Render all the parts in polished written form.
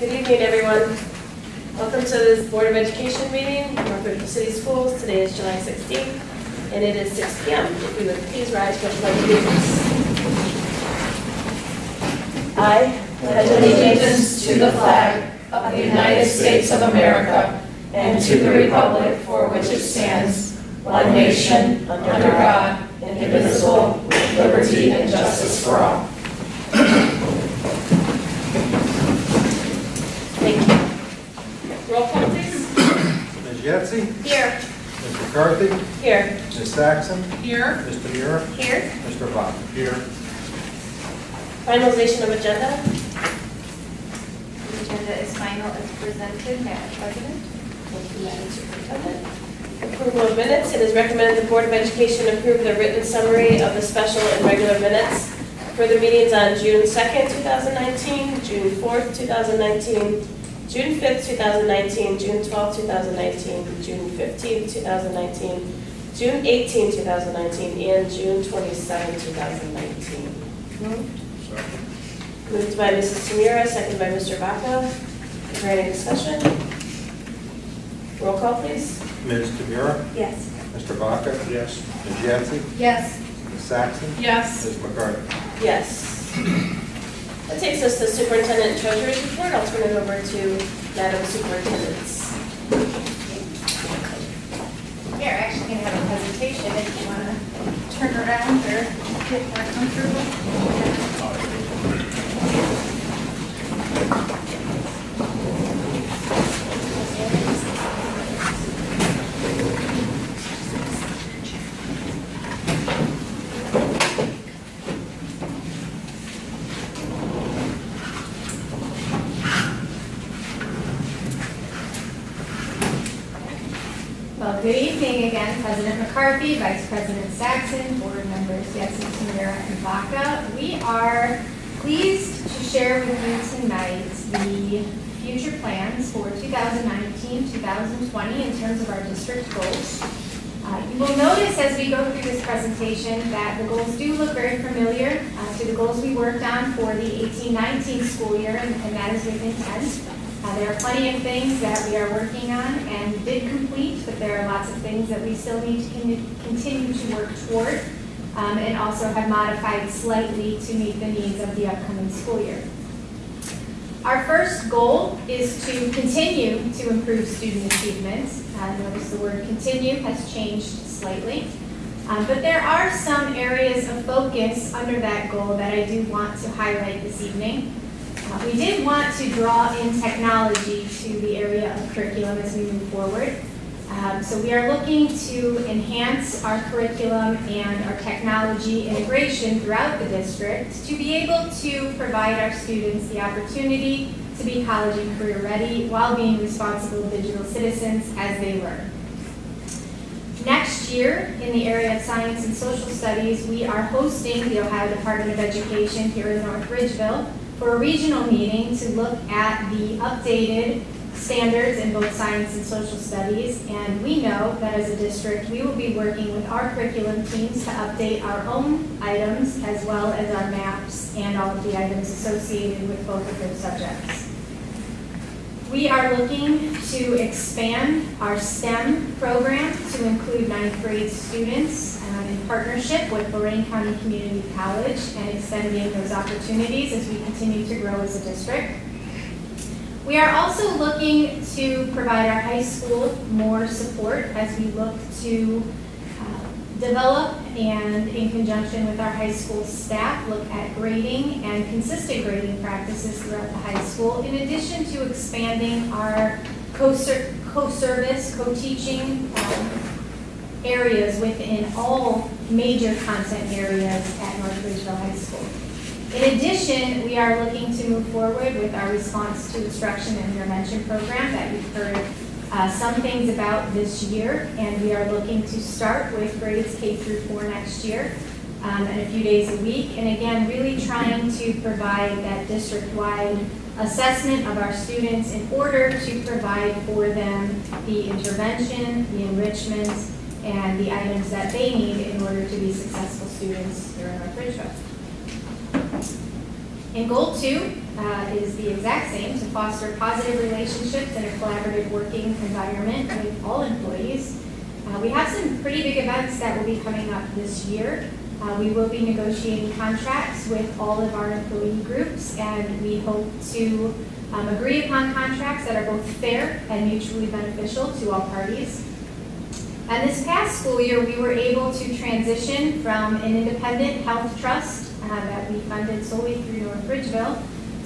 Good evening, everyone. Welcome to this Board of Education meeting, North Ridgeville City Schools. Today is July 16th, and it is 6 p.m. If you would please rise for the pledge of allegiance. I pledge allegiance to the flag of the United States of America and to the republic for which it stands, one nation, under God, indivisible, with liberty and justice for all. Thank you. Roll call, please. Ms. Yetsey? Here. Ms. McCarthy? Here. Ms. Saxon? Here. Mr. Muir? Here. Mr. Vaca? Here. Finalization of agenda. The agenda is final as presented, Madam President. Thank you, Madam Superintendent. Approval of minutes. It is recommended the Board of Education approve the written summary of the special and regular minutes for the meetings on June 2nd, 2019, June 4th, 2019, June 5th, 2019, June 12th, 2019, June 15th, 2019, June 18th, 2019, and June 27th, 2019. Moved by Mrs. Tamira, seconded by Mr. Vaca. Is there any discussion? Roll call, please. Ms. Tamira? Yes. Mr. Vaca? Yes. Ms. Yetsey? Yes. Ms. Saxon? Yes. Ms. McCarthy? Yes. That takes us to Superintendent and Treasurer's report. I'll turn it over to Madam Superintendent. We're actually going to have a presentation if you want to turn around or get more comfortable. Well, good evening again, President McCarthy, Vice President Saxon, Board members Yetsey, Tamira, and Vaca. We are pleased to share with you tonight the future plans for 2019-2020 in terms of our district goals. You will notice as we go through this presentation that the goals do look very familiar to the goals we worked on for the 18-19 school year, and that is with intent. There are plenty of things that we are working on and did complete, but there are lots of things that we still need to continue to work toward and also have modified slightly to meet the needs of the upcoming school year. Our first goal is to continue to improve student achievement. Notice the word continue has changed slightly. But there are some areas of focus under that goal that I do want to highlight this evening. We did want to draw in technology to the area of curriculum as we move forward. So we are looking to enhance our curriculum and our technology integration throughout the district to be able to provide our students the opportunity to be college and career ready while being responsible digital citizens as they learn. Next year, in the area of science and social studies, we are hosting the Ohio Department of Education here in North Ridgeville for a regional meeting to look at the updated standards in both science and social studies. And we know that as a district, we will be working with our curriculum teams to update our own items as well as our maps and all of the items associated with both of those subjects. We are looking to expand our STEM program to include 9th grade students in partnership with Lorain County Community College and extending those opportunities as we continue to grow as a district. We are also looking to provide our high school more support as we look to develop and in conjunction with our high school staff look at grading and consistent grading practices throughout the high school, in addition to expanding our co-service, co-teaching areas within all major content areas at North Ridgeville High School. In addition, we are looking to move forward with our response to instruction and intervention program that you've heard some things about this year, and we are looking to start with grades K through 4 next year and a few days a week, and again, really trying to provide that district-wide assessment of our students in order to provide for them the intervention, the enrichment, and the items that they need in order to be successful students here in North Ridgeville. And goal 2 is the exact same, to foster positive relationships and a collaborative working environment with all employees. We have some pretty big events that will be coming up this year. We will be negotiating contracts with all of our employee groups, and we hope to agree upon contracts that are both fair and mutually beneficial to all parties. And this past school year, we were able to transition from an independent health trust that we funded solely through North Ridgeville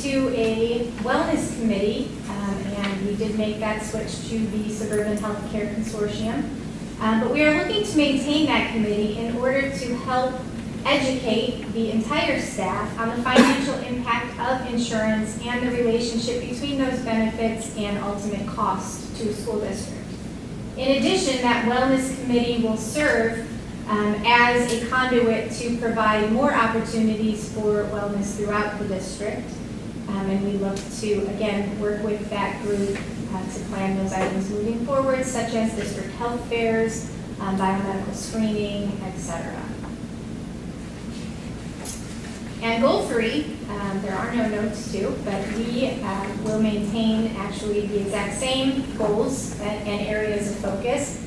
to a wellness committee, and we did make that switch to the Suburban Healthcare Consortium. But we are looking to maintain that committee in order to help educate the entire staff on the financial impact of insurance and the relationship between those benefits and ultimate cost to a school district. In addition, that wellness committee will serve as a conduit to provide more opportunities for wellness throughout the district. And we look to, again, work with that group to plan those items moving forward, such as district health fairs, biomedical screening, etc. And goal 3, there are no notes to, but we will maintain actually the exact same goals and areas of focus.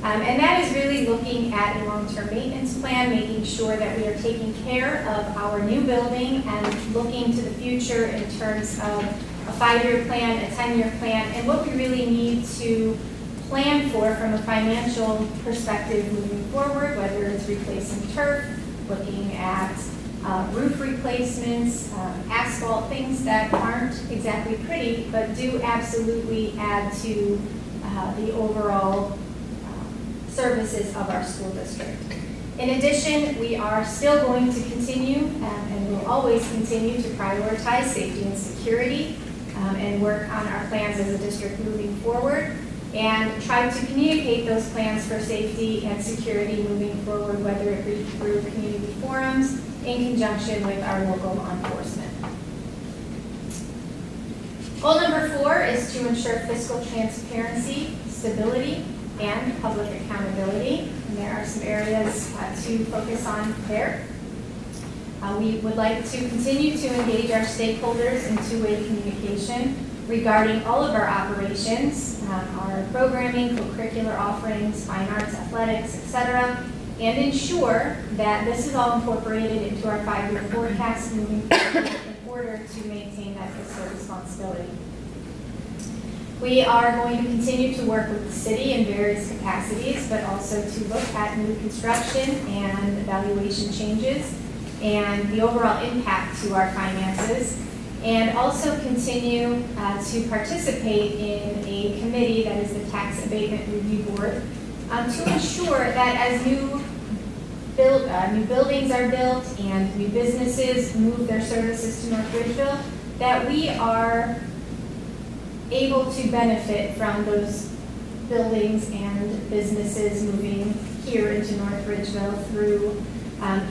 And that is really looking at a long-term maintenance plan, making sure that we are taking care of our new building and looking to the future in terms of a 5-year plan, a 10-year plan, and what we really need to plan for from a financial perspective moving forward, whether it's replacing turf, looking at roof replacements, asphalt, things that aren't exactly pretty, but do absolutely add to the overall services of our school district. In addition, we are still going to continue and will always continue to prioritize safety and security and work on our plans as a district moving forward, and try to communicate those plans for safety and security moving forward, whether it be through community forums in conjunction with our local law enforcement. Goal number 4 is to ensure fiscal transparency, stability, and public accountability. And there are some areas to focus on there. We would like to continue to engage our stakeholders in two-way communication regarding all of our operations, our programming, co-curricular offerings, fine arts, athletics, etc., and ensure that this is all incorporated into our 5-year forecast moving forward in order to maintain that fiscal responsibility. We are going to continue to work with the city in various capacities, but also to look at new construction and evaluation changes and the overall impact to our finances, and also continue to participate in a committee that is the Tax Abatement Review Board to ensure that as new buildings are built and new businesses move their services to North Ridgeville, that we are able to benefit from those buildings and businesses moving here into North Ridgeville through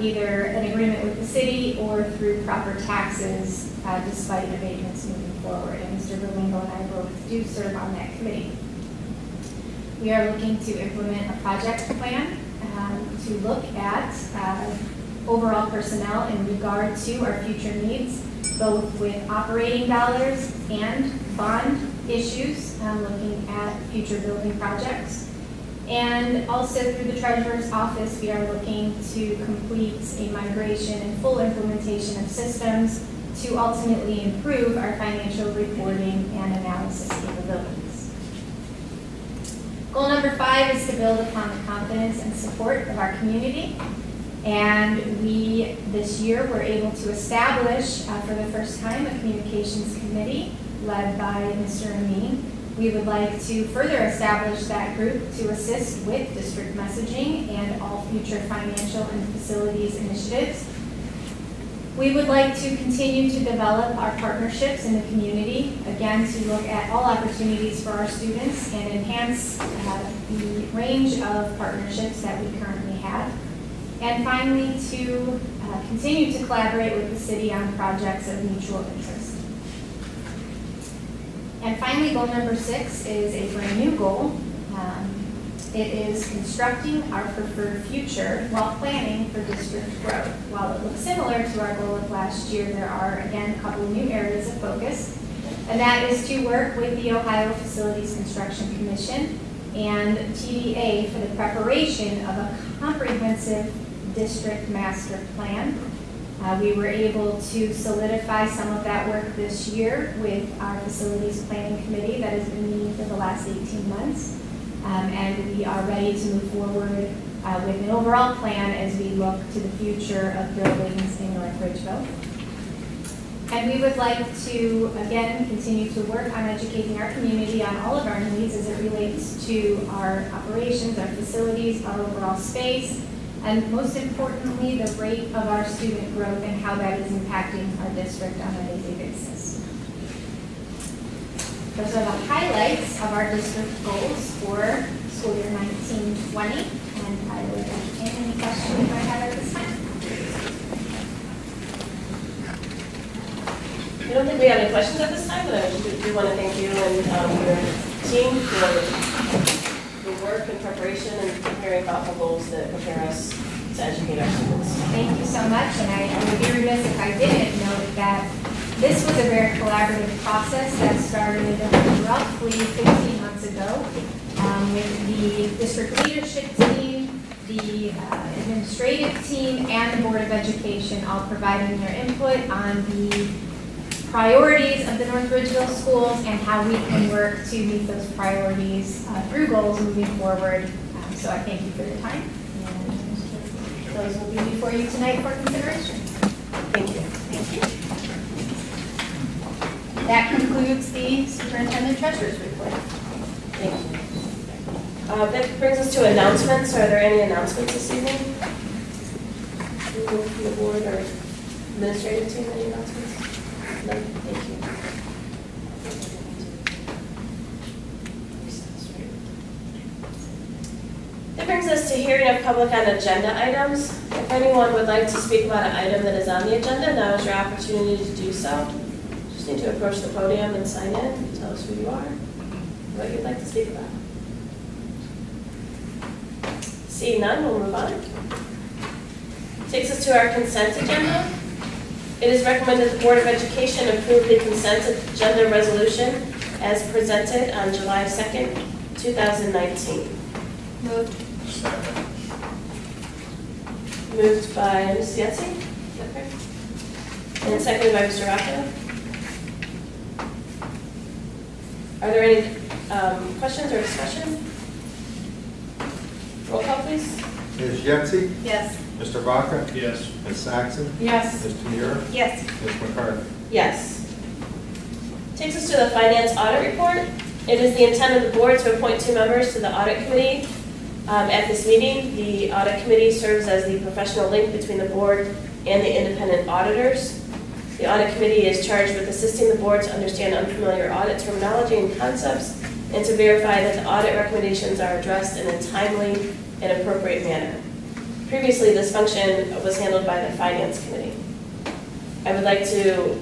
either an agreement with the city or through proper taxes despite abatements moving forward. And Mr. Berlingo and I both do serve on that committee. We are looking to implement a project plan to look at overall personnel in regard to our future needs, both with operating dollars and bond issues, looking at future building projects. And also through the Treasurer's Office, we are looking to complete a migration and full implementation of systems to ultimately improve our financial reporting and analysis capabilities. Goal number 5 is to build upon the confidence and support of our community. And we, this year, were able to establish, for the first time, a communications committee led by Mr. Amin. We would like to further establish that group to assist with district messaging and all future financial and facilities initiatives. We would like to continue to develop our partnerships in the community, again, to look at all opportunities for our students and enhance the range of partnerships that we currently have. And finally, to continue to collaborate with the city on projects of mutual interest. And finally, goal number 6 is a brand new goal. It is constructing our preferred future while planning for district growth. While it looks similar to our goal of last year, there are, again, a couple of new areas of focus. And that is to work with the Ohio Facilities Construction Commission and TDA for the preparation of a comprehensive district master plan. We were able to solidify some of that work this year with our facilities planning committee that has been meeting for the last 18 months. And we are ready to move forward with an overall plan as we look to the future of buildings in North Ridgeville. And we would like to, again, continue to work on educating our community on all of our needs as it relates to our operations, our facilities, our overall space, and most importantly, the rate of our student growth and how that is impacting our district on a daily basis. Those are the highlights of our district goals for school year 19-20, and I would entertain any questions you might have at this time. I don't think we have any questions at this time, but I do want to thank you and your team for the work and preparation and preparing thoughtful goals that prepare us to educate our students. Thank you so much, and I would be remiss if I didn't note that this was a very collaborative process that started roughly 15 months ago with the district leadership team, the administrative team, and the Board of Education all providing their input on the priorities of the North Ridgeville schools and how we can work to meet those priorities through goals moving forward. So I thank you for your time. And those will be before you tonight for consideration. Thank you. Thank you. That concludes the superintendent treasurer's report. Thank you. That brings us to announcements. Are there any announcements this evening? Anyone from the board or administrative team, any announcements? No, thank you. That brings us to hearing of public on agenda items. If anyone would like to speak about an item that is on the agenda, now is your opportunity to do so. Just need to approach the podium and sign in and tell us who you are, what you'd like to speak about. Seeing none, we'll move on. Takes us to our consent agenda. It is recommended the Board of Education approve the consent agenda resolution as presented on July 2nd, 2019. Moved. Second. Moved by Ms. Yancey, is that correct? And seconded by Mr. Rocco. Are there any questions or discussion? Roll call, please. Ms. Yancey? Yes. Mr. Vaca? Yes. Ms. Saxon? Yes. Ms. Tamira? Yes. Ms. McCarthy? Yes. Takes us to the finance audit report. It is the intent of the board to appoint 2 members to the audit committee. At this meeting, the audit committee serves as the professional link between the board and the independent auditors. The audit committee is charged with assisting the board to understand unfamiliar audit terminology and concepts and to verify that the audit recommendations are addressed in a timely and appropriate manner. Previously, this function was handled by the Finance Committee. I would like to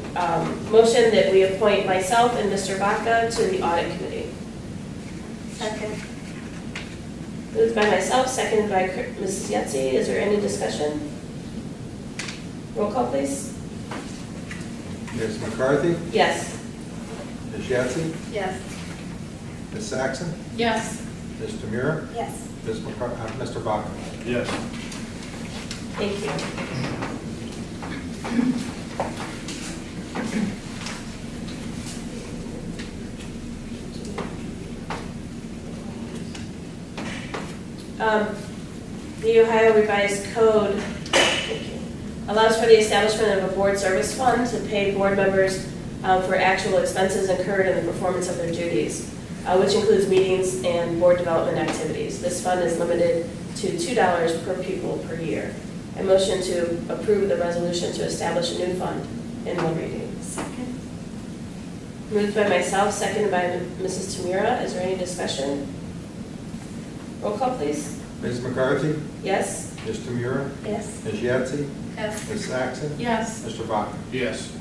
motion that we appoint myself and Mr. Vaca to the Audit Committee. Second. Moved by myself, seconded by Mrs. Yetsey. Is there any discussion? Roll call, please. Ms. McCarthy? Yes. Ms. Yancey? Yes. Ms. Saxon? Yes. Ms. Tamira? Yes. Mr. Vaca? Yes. Thank you. The Ohio Revised Code allows for the establishment of a board service fund to pay board members for actual expenses incurred in the performance of their duties, which includes meetings and board development activities. This fund is limited to $2 per pupil per year. I motion to approve the resolution to establish a new fund in one reading. Second. Moved by myself, seconded by Mrs. Tamira. Is there any discussion? Roll call, please. Ms. McCarthy? Yes? Ms. Tamira? Yes. Ms. Yancey? Yes. Ms. Saxon? Yes. Mr. Vaca? Yes.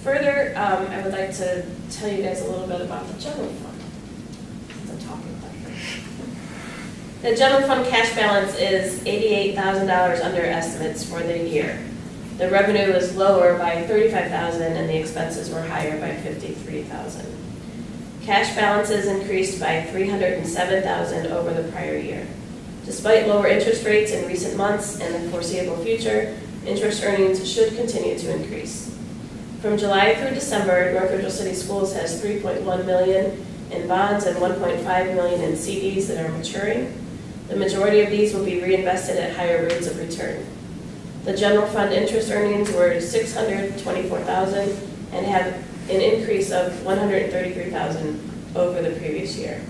Further, I would like to tell you guys a little bit about the general fund, since I'm talking about The general fund cash balance is $88,000 under estimates for the year. The revenue was lower by $35,000 and the expenses were higher by $53,000. Cash balances increased by $307,000 over the prior year. Despite lower interest rates in recent months and the foreseeable future, interest earnings should continue to increase. From July through December, North Ridgeville City Schools has $3.1 million in bonds and $1.5 million in CDs that are maturing. The majority of these will be reinvested at higher rates of return. The general fund interest earnings were $624,000 and have an increase of $133,000 over the previous year.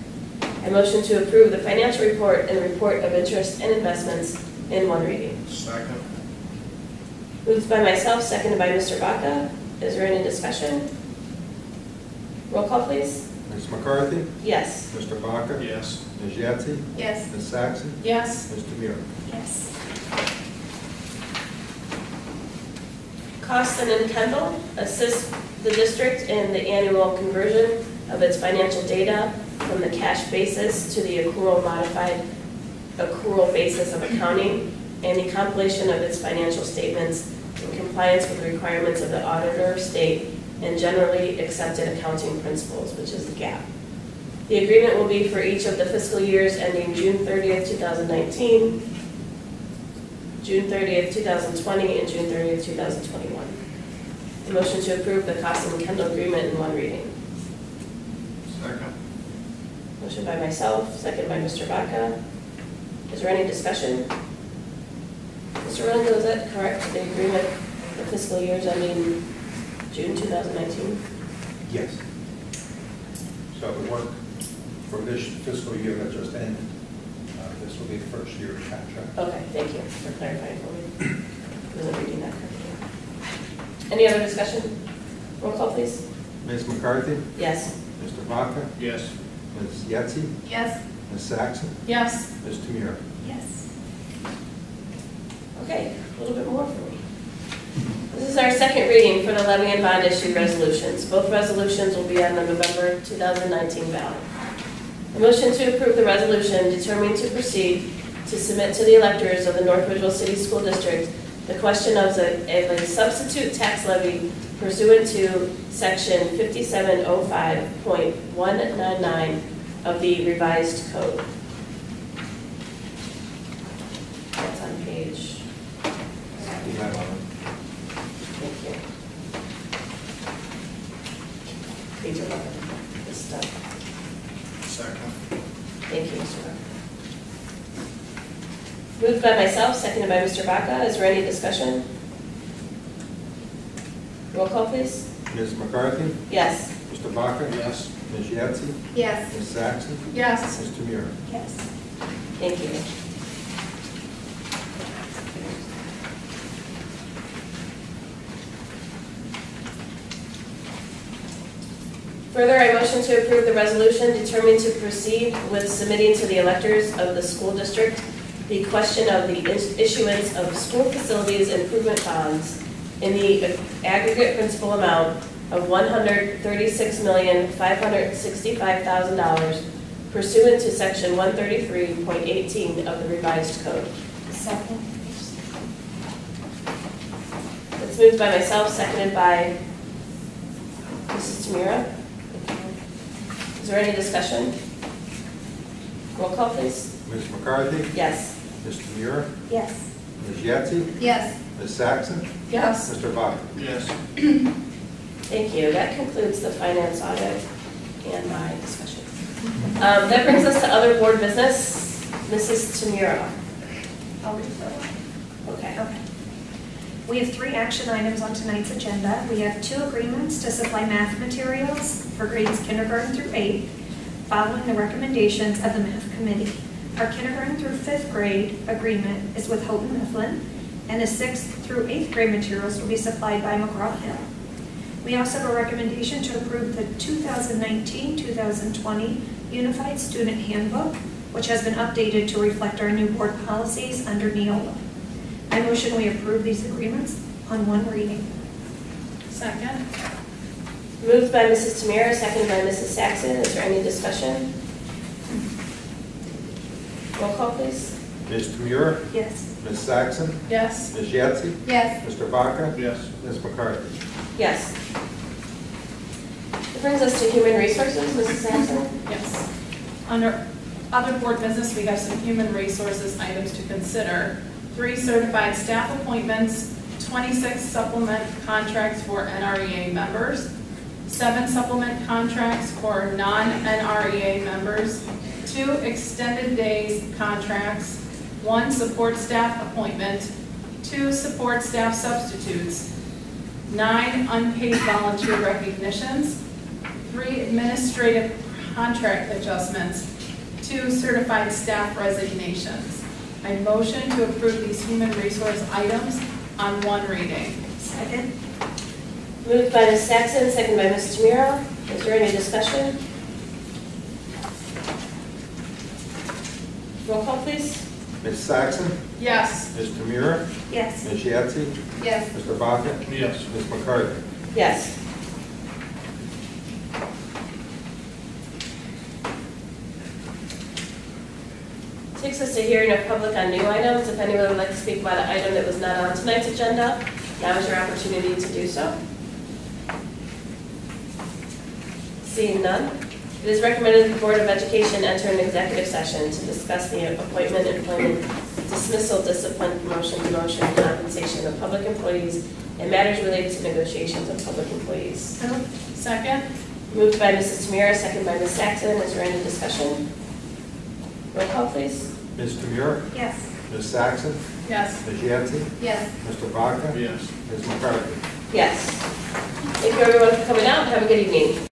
I motion to approve the financial report and report of interest and investments in one reading. Second. Moved by myself, seconded by Mr. Baca. Is there any discussion? Roll call, please. Ms. McCarthy? Yes. Mr. Baca? Yes. Ms. Yetsey? Yes. Ms. Saxon? Yes. Mr. Muir? Yes. Costin and Kendall assist the district in the annual conversion of its financial data from the cash basis to the accrual modified accrual basis of accounting and the compilation of its financial statements in compliance with the requirements of the auditor, state, and generally accepted accounting principles, which is the GAAP. The agreement will be for each of the fiscal years ending June 30th, 2019, June 30th, 2020, and June 30th, 2021. A motion to approve the Costin and Kendall agreement in one reading. Second. Motion by myself, second by Mr. Baca. Is there any discussion? Mr. Rondo, is that correct, the agreement for fiscal years ending June 2019? Yes. So the work for this fiscal year that just ended, this will be the first year of the contract. Okay, thank you for clarifying for me. I wasn't reading that correctly. Any other discussion? Roll call, please. Ms. McCarthy? Yes. Mr. Baca? Yes. Ms. Yetsey? Yes. Ms. Saxon? Yes. Mr. Muir? Yes. Okay, a little bit more for me. This is our second reading for the levy and bond issue resolutions. Both resolutions will be on the November 2019 ballot. A motion to approve the resolution determining to proceed to submit to the electors of the North Ridgeville City School District the question of a substitute tax levy pursuant to Section 5705.199 of the revised code. That's on page. Thank you. Page 11. This stuff. Second. Thank you, Mr. Baca. Moved by myself, seconded by Mr. Baca. Is there any discussion? Roll call, please. Ms. McCarthy? Yes. Mr. Baca? Yes. Ms. Yetsey? Yes. Ms. Saxon? Yes. Mr. Muir? Yes. Thank you. Further, I motion to approve the resolution determining to proceed with submitting to the electors of the school district the question of the issuance of school facilities improvement bonds in the aggregate principal amount of $136,565,000 pursuant to Section 133.18 of the revised code. Second. It's moved by myself, seconded by Mrs. Tamira. Is there any discussion? Roll call, please. Ms. McCarthy? Yes. Mr. Muir? Yes. Ms. Yetsey? Yes. Ms. Saxon? Yes. Mr. Baca? Yes. Thank you. That concludes the finance audit and my discussion. That brings us to other board business. Mrs. Tamira. I'll read that one. Okay. Okay. We have 3 action items on tonight's agenda. We have 2 agreements to supply math materials for grades kindergarten through 8, following the recommendations of the math committee. Our kindergarten through 5th grade agreement is with Houghton Mifflin, and the 6th through 8th grade materials will be supplied by McGraw-Hill. We also have a recommendation to approve the 2019-2020 Unified Student Handbook, which has been updated to reflect our new board policies under Neola. I motion we approve these agreements on one reading. Second. Moved by Mrs. Tamira, seconded by Mrs. Saxon. Is there any discussion? Roll call, please. Ms. Tamura? Yes. Ms. Saxon? Yes. Ms. Yetsey? Yes. Mr. Vaca? Yes. Ms. McCarthy? Yes. It brings us to human resources, Mrs. Sampson. Yes. Under other board business, we have some human resources items to consider. 3 certified staff appointments, 26 supplement contracts for NREA members, 7 supplement contracts for non-NREA members, 2 extended days contracts, 1 support staff appointment, 2 support staff substitutes, 9 unpaid volunteer recognitions, 3 administrative contract adjustments, 2 certified staff resignations. I motion to approve these human resource items on 1 reading. Second. Moved by Ms. Saxon, second by Ms. Tamira. Is there any discussion? Roll call, please. Ms. Saxon? Yes. Ms. Tamura? Yes. Ms. Yetsey? Yes. Mr. Vaca? Yes. Ms. McCarthy? Yes. Takes us to hearing of public on new items. If anyone would like to speak about an item that was not on tonight's agenda, now is your opportunity to do so. Seeing none, it is recommended that the Board of Education enter an executive session to discuss the appointment, employment, dismissal, discipline, promotion, demotion, compensation of public employees and matters related to negotiations of public employees. Second? Moved by Mrs. Tamira, second by Ms. Saxon. Is there any discussion? Roll call, please. Ms. Tamura? Yes. Ms. Saxon? Yes. Ms. Yetsey? Yes. Mr. Vaca? Yes. Ms. McCarthy? Yes. Thank you everyone for coming out. Have a good evening.